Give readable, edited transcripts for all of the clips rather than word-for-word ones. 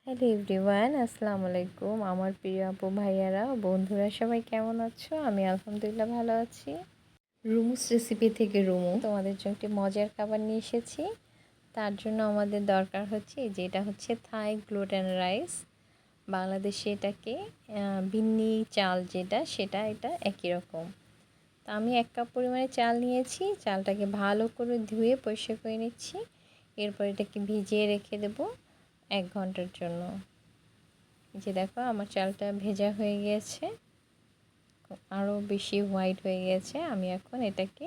Hello everyone, আসসালামু আলাইকুম। আমার প্রিয় আপু ভাইয়ারা ও বন্ধুরা সবাই কেমন আছো? আমি আলহামদুলিল্লাহ ভালো আছি। রুমুস রেসিপি থেকে তোমাদের জন্য একটি মজার খাবার নিয়ে এসেছি। তার জন্য আমাদের দরকার হচ্ছে যেটা হচ্ছে থাই গ্লুটেন রাইস। বাংলাদেশে এটাকে বিন্নি চাল এটা একই রকম। তা আমি 1 কাপ পরিমাণে চাল নিয়েছি। চালটাকে ভালো করে ধুয়ে পরিষ্কার করে নিচ্ছি। এরপর এটাকে ভিজিয়ে রেখে দেবো 1 ঘন্টার জন্য। যে দেখো আমার চালটা ভেজা হয়ে গিয়েছে, আরও বেশি হোয়াইট হয়ে গেছে। আমি এখন এটাকে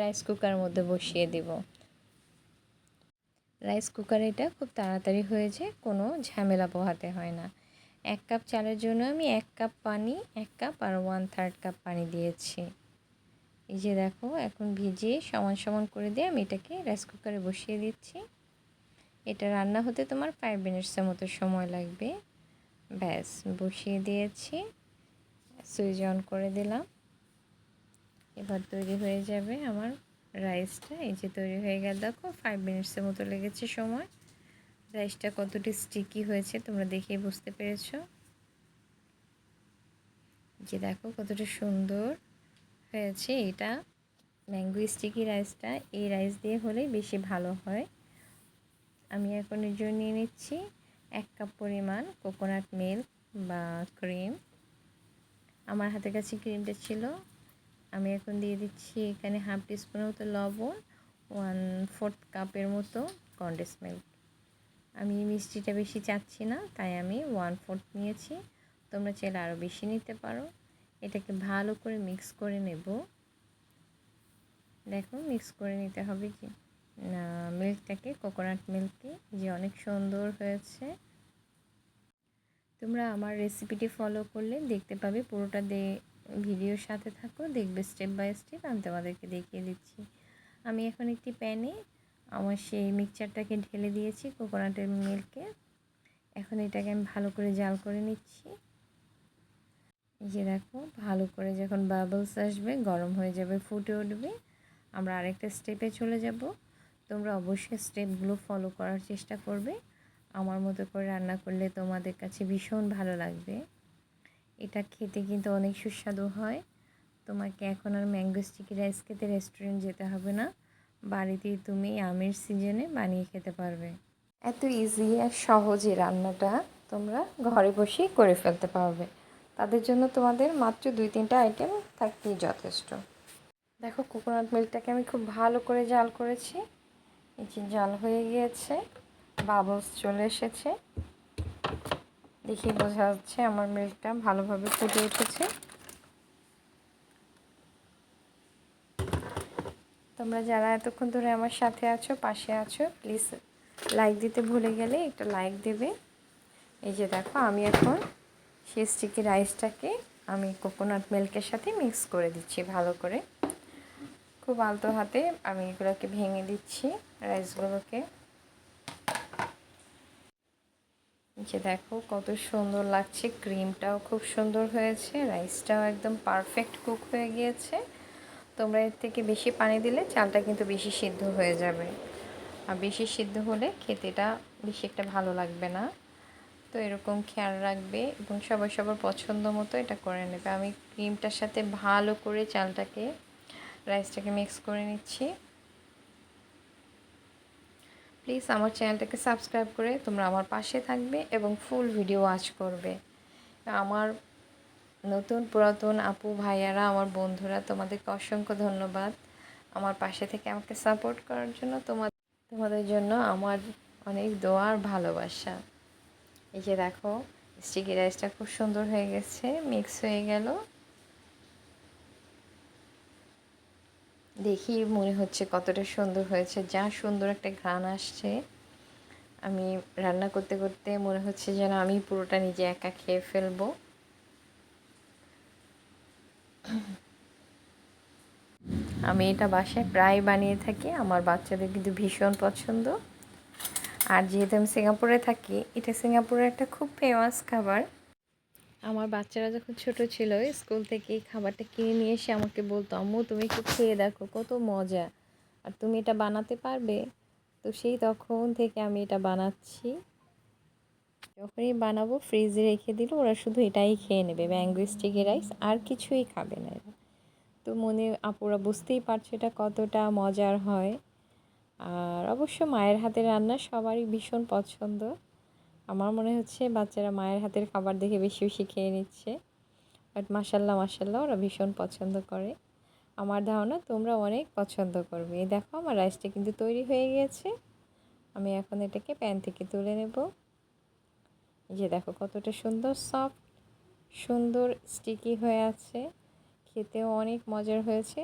রাইস কুকারের মধ্যে বসিয়ে দেব। রাইস কুকারে এটা খুব তাড়াতাড়ি হয়ে যায়, কোনো ঝামেলা পোহাতে হয় না। 1 কাপ চালের জন্য আমি 1 কাপ পানি, 1 কাপ আর 1/3 কাপ পানি দিয়েছি। এই যে দেখো এখন ভিজিয়ে সমান সমান করে দিয়ে আমি এটাকে রাইস কুকারে বসিয়ে দিচ্ছি। এটা রান্না হতে তোমার 5 মিনিটসের মতো সময় লাগবে। ব্যাস বসিয়ে দিয়েছি, সুইচ অন করে দিলাম। এবার তৈরি হয়ে যাবে আমার রাইসটা। এই যে তৈরি হয়ে গেল, দেখো 5 মিনিটসের মতো লেগেছে সময়। রাইসটা কতটা স্টিকি হয়েছে তোমরা দেখেই বুঝতে পেরেছো। যে দেখো কতটা সুন্দর হয়েছে। এটা ম্যাঙ্গো স্টিকি রাইসটা এই রাইস দিয়ে হলেই বেশি ভালো হয়। আমি এখন এর জন্য নিয়ে নিচ্ছি 1 কাপ পরিমাণ কোকোনাট মিল্ক বা ক্রিম। আমার হাতের কাছে ক্রিমটা ছিল। আমি এখন দিয়ে দিচ্ছি এখানে হাফ টিস্পুনের মতো লবণ, 1/4 কাপের মতো কনডেন্স মিল্ক। আমি মিষ্টিটা বেশি চাচ্ছি না, তাই আমি 1/4 নিয়েছি। তোমরা চাইলে আরও বেশি নিতে পারো। এটাকে ভালো করে মিক্স করে নেব। দেখো মিক্স করে নিতে হবে কি না, মিল্কটাকে, কোকোনাট মিল্ককে। যে অনেক সুন্দর হয়েছে। তোমরা আমার রেসিপিটি ফলো করলে দেখতে পাবে, পুরোটা ভিডিওর সাথে থাকো, দেখবে স্টেপ বাই স্টেপ আমি তোমাদেরকে দেখিয়ে দিচ্ছি। আমি এখন একটি প্যানে আমার সেই মিক্সচারটাকে ঢেলে দিয়েছি কোকোনাটের মিল্কে। এখন এটাকে আমি ভালো করে জাল করে নিচ্ছি। এই যে দেখো ভালো করে যখন বাবলস আসবে, গরম হয়ে যাবে, ফুটে উঠবে, আমরা আরেকটা স্টেপে চলে যাব। তোমরা অবশ্যই স্টেপগুলো ফলো করার চেষ্টা করবে। আমার মতো করে রান্না করলে তোমাদের কাছে ভীষণ ভালো লাগবে। এটা খেতে কিন্তু অনেক সুস্বাদু হয়। তোমাকে এখন আর ম্যাঙ্গো স্টিকি রাইস খেতে রেস্টুরেন্ট যেতে হবে না, বাড়িতেই তুমি আমের সিজনে বানিয়ে খেতে পারবে। এত ইজি আর সহজে রান্নাটা তোমরা ঘরে বসেই করে ফেলতে পারবে। তাদের জন্য তোমাদের মাত্র 2-3টা আইটেম থাকতেই যথেষ্ট। দেখো কোকোনাট মিল্কটাকে আমি খুব ভালো করে জাল করেছি। এই যে জাল হয়ে গিয়েছে, বাবলস চলে এসেছে, দেখি বোঝা যাচ্ছে আমার মিল্কটা ভালোভাবে ফুটে উঠেছে। তোমরা যারা এতক্ষণ ধরে আমার সাথে আছো, পাশে আছো, প্লিজ লাইক দিতে ভুলে গেলে একটা লাইক দেবে। এই যে দেখো আমি এখন সেই স্টিকি রাইসটাকে আমি কোকোনাট মিল্কের সাথে মিক্স করে দিচ্ছি ভালো করে। খুব আলতো হাতে আমি এগুলোকে ভেঙে দিচ্ছি রাইসগুলোকে। যে দেখো কত সুন্দর লাগছে, ক্রিমটাও খুব সুন্দর হয়েছে, রাইসটাও একদম পারফেক্ট কুক হয়ে গিয়েছে। তোমরা এর থেকে বেশি পানি দিলে চালটা কিন্তু বেশি সিদ্ধ হয়ে যাবে, আর বেশি সিদ্ধ হলে খেতেটা বেশি একটা ভালো লাগবে না। তো এরকম খেয়াল রাখবে এবং সবার সবার পছন্দ মতো এটা করে নেবে। আমি ক্রিমটার সাথে ভালো করে চালটাকে, রাইসটাকে মিক্স করে নিচ্ছি। প্লিজ আমার চ্যানেলটাকে সাবস্ক্রাইব করে তোমরা আমার পাশে থাকবে এবং ফুল ভিডিও ওয়াচ করবে। আমার নতুন পুরাতন আপু ভাইয়ারা, আমার বন্ধুরা, তোমাদেরকে অসংখ্য ধন্যবাদ আমার পাশে থেকে আমাকে সাপোর্ট করার জন্য। তোমাদের জন্য আমার অনেক দোয়া আর ভালোবাসা। এই যে দেখো স্টিকি রাইসটা খুব সুন্দর হয়ে গেছে, মিক্স হয়ে গেল। দেখি মনে হচ্ছে কতটা সুন্দর হয়েছে, যা সুন্দর একটা ঘ্রাণ আসছে। আমি রান্না করতে করতে মনে হচ্ছে যেন আমি পুরোটা নিজে একা খেয়ে ফেলবো। আমি এটা বাসায় প্রায় বানিয়ে থাকি, আমার বাচ্চাদের কিন্তু ভীষণ পছন্দ। আর যেহেতু আমি সিঙ্গাপুরে থাকি, এটা সিঙ্গাপুরের একটা খুব ফেমাস খাবার। আমার বাচ্চারা যখন ছোট ছিল, স্কুল থেকে এই খাবারটা কিনে নিয়ে এসে আমাকে বলতো, আম্মু তুমি একটু খেয়ে দেখো কত মজা, আর তুমি এটা বানাতে পারবে? তো সেই তখন থেকে আমি এটা বানাচ্ছি। যখনই বানাবো ফ্রিজে রেখে দিলে ওরা শুধু এটাই খেয়ে নেবে, ম্যাঙ্গো স্টিকি রাইস, আর কিছুই খাবে না এরা। তো মনে আপুরা বুঝতেই পারছো এটা কতটা মজার হয়। আর অবশ্য মায়ের হাতের রান্না সবারই ভীষণ পছন্দ। আমার মনে হচ্ছে বাচ্চারা মায়ের হাতের খাবার দেখে বেশি বেশি খেয়ে নিচ্ছে। বাট মাশাল্লাহ মাশাল্লাহ ওরা ভীষণ পছন্দ করে। আমার ধারণা তোমরা অনেক পছন্দ করবে। এই দেখো আমার রাইসটা কিন্তু তৈরি হয়ে গিয়েছে। আমি এখন এটাকে প্যান থেকে তুলে নেব। এই যে দেখো কতটা সুন্দর সফট, সুন্দর স্টিকি হয়ে আছে, খেতেও অনেক মজার হয়েছে।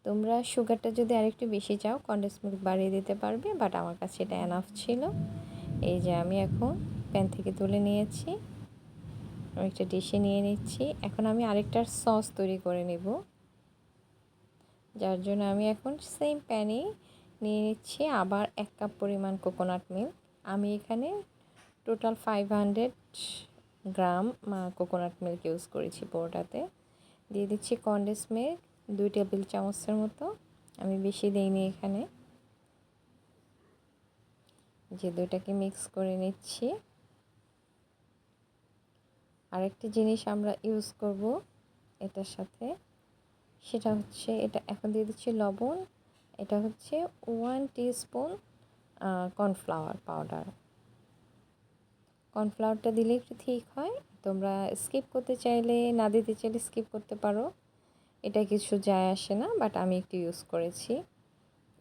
তোমরা সুগারটা যদি আরেকটু বেশি চাও কনডেন্স মিল্ক বাড়িয়ে দিতে পারবে, বাট আমার কাছে এটা এনাফ ছিল। এই যে আমি এখন প্যান থেকে তুলে নিয়েছি, একটা ডিশে নিয়ে নিচ্ছি। এখন আমি আরেকটার সস তৈরি করে নেব, যার জন্য আমি এখন সেম প্যানে নিয়ে নিচ্ছি আবার 1 কাপ পরিমাণ কোকোনাট মিল্ক। আমি এখানে টোটাল 500 গ্রাম কোকোনাট মিল্ক ইউজ করেছি পুরোটাতে। দিয়ে দিচ্ছি কনডেন্স মিল্ক 2 টেবিল চামচের মতো, আমি বেশি দিইনি এখানে। যে দুইটাকে মিক্স করে নিচ্ছি। আরেকটি জিনিস আমরা ইউজ করব এটার সাথে, সেটা হচ্ছে এটা এখন দিয়ে দিচ্ছি লবণ। এটা হচ্ছে 1 টিস্পুন কর্নফ্লাওয়ার পাউডার। কর্নফ্লাওয়ারটা দিলে একটু ঠিক হয়, তোমরা স্কিপ করতে চাইলে, না দিতে চাইলে স্কিপ করতে পারো, এটা কিছু যায় আসে না, বাট আমি একটু ইউজ করেছি।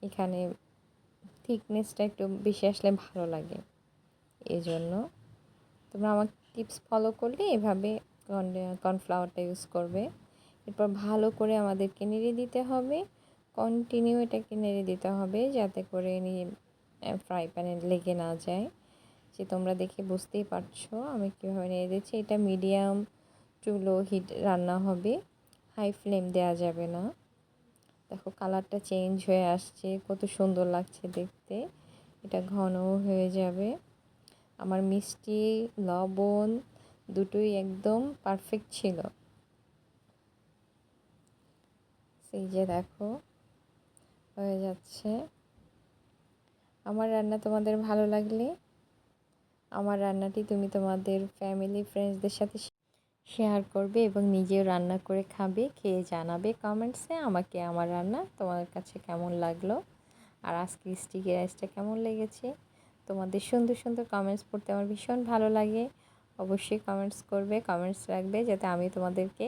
এখানে থিকনেসটা একটু বেশি আসলে ভালো লাগে, এই জন্য তোমরা আমার টিপস ফলো করলে এভাবে কর্নফ্লাওয়ারটা ইউজ করবে। এরপর ভালো করে আমাদেরকে নেড়ে দিতে হবে, কন্টিনিউ এটাকে নেড়ে দিতে হবে যাতে করে ফ্রাই প্যানে লেগে না যায়। যে তোমরা দেখে বুঝতেই পারছো আমি কীভাবে নেড়ে দিচ্ছি। এটা মিডিয়াম টু লো হিট রান্না হবে, হাই ফ্লেম দেওয়া যাবে না। দেখো কালারটা চেঞ্জ হয়ে আসছে, কত সুন্দর লাগছে দেখতে। এটা ঘনও হয়ে যাবে। আমার মিষ্টি লবণ দুটোই একদম পারফেক্ট ছিল। সেই যে দেখো হয়ে যাচ্ছে। আমার রান্না তোমাদের ভালো লাগলে আমার রান্নাটি তুমি তোমাদের ফ্যামিলি ফ্রেন্ডসদের সাথে শেয়ার করবে এবং নিজেও রান্না করে খাবে, খেয়ে জানাবে কমেন্টসে আমাকে আমার রান্না তোমাদের কাছে কেমন লাগলো, আর আজকে স্টিকি রাইসটা কেমন লেগেছে। তোমাদের সুন্দর সুন্দর কমেন্টস পড়তে আমার ভীষণ ভালো লাগে। অবশ্যই কমেন্টস করবে, কমেন্টস রাখবে, যাতে আমি তোমাদেরকে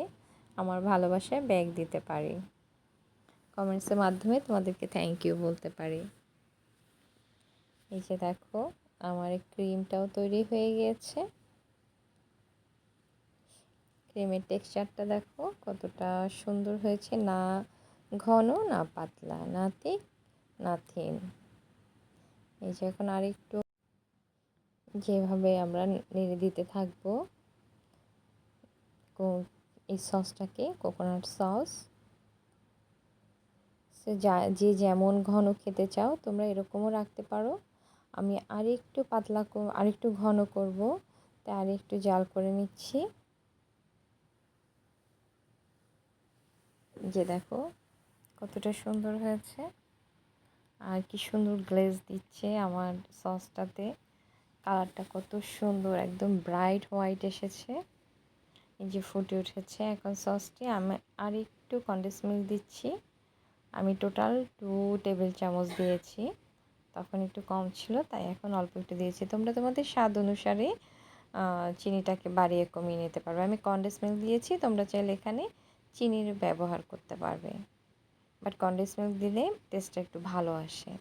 আমার ভালোবাসায় ব্যাক দিতে পারি, কমেন্টসের মাধ্যমে তোমাদেরকে থ্যাংক ইউ বলতে পারি। এই যে দেখো আমার ক্রিমটাও তৈরি হয়ে গিয়েছে। ক্রিমের টেক্সচারটা দেখো কতটা সুন্দর হয়েছে, না ঘন না পাতলা, না থিক না থিন। এই যে এখন আরেকটু যেভাবে আমরা নেড়ে দিতে থাকবো এই সসটাকে, কোকোনাট সস। যে যেমন ঘন খেতে চাও তোমরা এরকমও রাখতে পারো। আমি আরেকটু পাতলা আরেকটু ঘন করব, তাই আরেকটু জাল করে নিচ্ছি। যে দেখো কতটা সুন্দর হয়েছে, আর কি সুন্দর গ্লেজ দিচ্ছে আমার সসটাতে। কালারটা কত সুন্দর, একদম ব্রাইট হোয়াইট এসেছে, এই যে ফুটে উঠেছে। এখন সসটি আমি আর একটু কনডেন্স মিল্ক দিচ্ছি। আমি টোটাল 2 টেবিল চামচ দিয়েছি, তখন একটু কম ছিল তাই এখন অল্প একটু দিয়েছি। তোমরা তোমাদের স্বাদ অনুসারে চিনিটাকে বাড়িয়ে কমিয়ে নিতে পারবে। আমি কনডেন্স মিল্ক দিয়েছি, তোমরা চাইলে এখানে চিনির ব্যবহার করতে পারবে, বাট কনডেন্স মিল্ক দিলে টেস্টটা একটু ভালো আসে।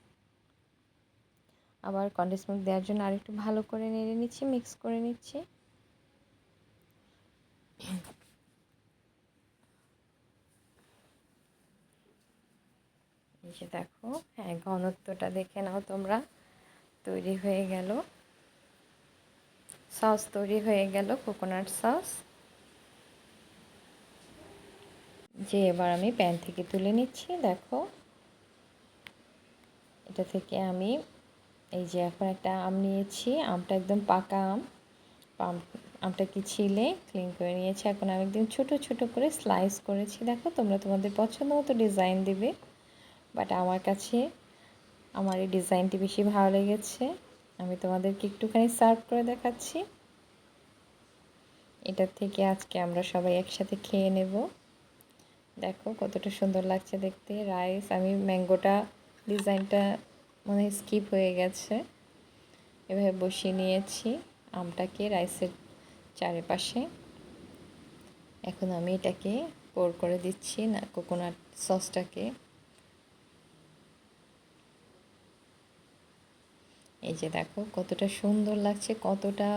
আবার কনডেন্স মিল্ক দেওয়ার জন্য আরেকটু ভালো করে নেড়ে নিচ্ছি, মিক্স করে নিচ্ছি। এই যে দেখো, হ্যাঁ ঘনত্বটা দেখে নাও তোমরা, তৈরি হয়ে গেল সস, তৈরি হয়ে গেল কোকোনাট সস। যে এবার আমি প্যান থেকে তুলে নিচ্ছি। দেখো এটা থেকে আমি এই যে এখন একটা আম নিয়েছি, আমটা একদম পাকা আম, আমটাকে ছিলে ক্লিন করে নিয়েছি। এখন আমি একদম ছোট ছোট করে স্লাইস করেছি। দেখো তোমরা তোমাদের পছন্দ মতো ডিজাইন দিবে, বাট আমার কাছে আমার এই ডিজাইনটি বেশি ভালো লেগেছে। আমি তোমাদেরকে একটুখানি সার্ভ করে দেখাচ্ছি। এটার থেকে আজকে আমরা সবাই একসাথে খেয়ে নেব। দেখো কতটা সুন্দর লাগছে দেখতে। রাইস, আমি ম্যাঙ্গোটা ডিজাইনটা মানে স্কিপ হয়ে গেছে, এভাবে বসিয়ে নিয়েছি আমটাকে রাইসের চারিপাশে। এখন আমি এটাকে পোর করে দিচ্ছি না কোকোনাট সসটাকে। এই যে দেখো কতটা সুন্দর লাগছে, কতটা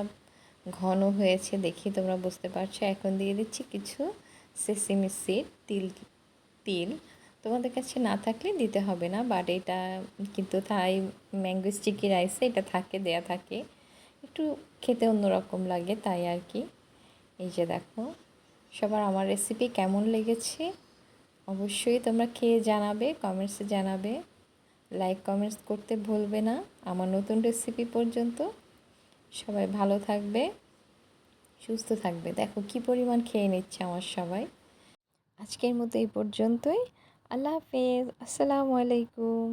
ঘন হয়েছে দেখি তোমরা বুঝতে পারছো। এখন দিয়ে দিচ্ছি কিছু সেসিমি সিড, তিল তোমাদের কাছে না থাকলে দিতে হবে না, বাট এটা কিন্তু থাই ম্যাঙ্গো স্টিকি রাইসে এটা থাকে, দেয়া থাকে, একটু খেতে অন্যরকম লাগে তাই আর কি। এই যে দেখো, সবার আমার রেসিপি কেমন লেগেছে অবশ্যই তোমরা খেয়ে জানাবে, কমেন্টসে জানাবে। লাইক কমেন্টস করতে ভুলবে না। আমার নতুন রেসিপি পর্যন্ত সবাই ভালো থাকবে, সুস্থ থাকবে। দেখো কি পরিমাণ খেয়ে নিচ্ছে আমার সবাই। আজকের মতো এই পর্যন্তই। আল্লাহ হাফেজ, আসসালামু আলাইকুম।